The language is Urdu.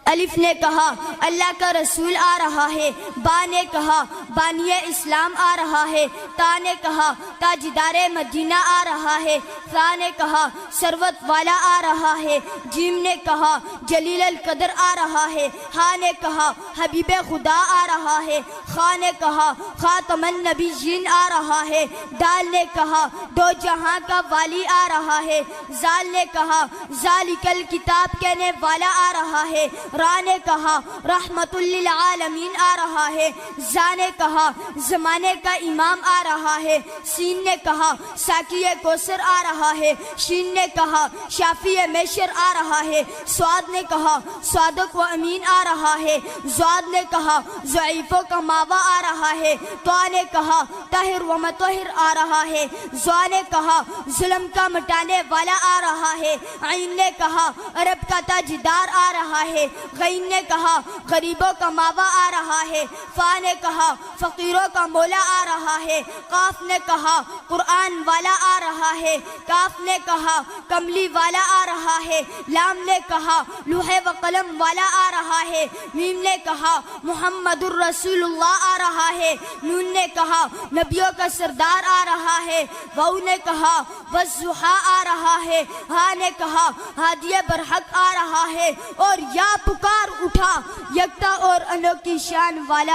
الف نے کہا اللہ کا رسول آ رہا ہے، با نے کہا بانی اسلام آ رہا ہے، تا نے کہا تاجدار مدینہ آ رہا ہے، ثا نے کہا ثروت والا آ رہا ہے، جیم نے کہا جلیل القدر آ رہا ہے، ہا نے کہا حبیب خدا آ رہا ہے، خا نے کہا خاتم النبیین آ رہا ہے، دال نے کہا دو جہاں کا والی آ رہا ہے، زال نے کہا ذالک الکتاب کہنے والا آ رہا ہے، را نے کہا رحمت للعالمین آ رہا ہے، زا نے کہا زمانے کا امام آ رہا ہے، سین نے کہا ساقی کوثر آ رہا ہے، شین نے کہا شافی میشر آ رہا ہے، سواد نے کہا صادق و امین آ رہا ہے، زواد نے کہا ضعیفوں کا ماوا آ رہا ہے، طا نے کہا طاہر و مطہر آ رہا ہے، زوا نے کہا ظلم کا مٹانے والا آ رہا ہے، عین نے کہا عرب کا تاجدار آ رہا ہے، غین نے کہا غریبوں کا ماوا آ رہا ہے، فا نے کہا فقیروں کا مولا آ رہا ہے، قاف نے کہا قرآن والا آ رہا ہے، کاف نے کہا کملی والا آ رہا ہے، لام نے کہا لوح و قلم والا آ رہا ہے، میم نے کہا محمد الرسول اللہ آ رہا ہے، نون نے کہا نبیوں کا سردار آ رہا ہے، واو نے کہا والضحیٰ آ رہا ہے، ہا نے کہا ہادی برحق آ رہا ہے، اور یا پکار اٹھا یکتا اور انوکھی شان والا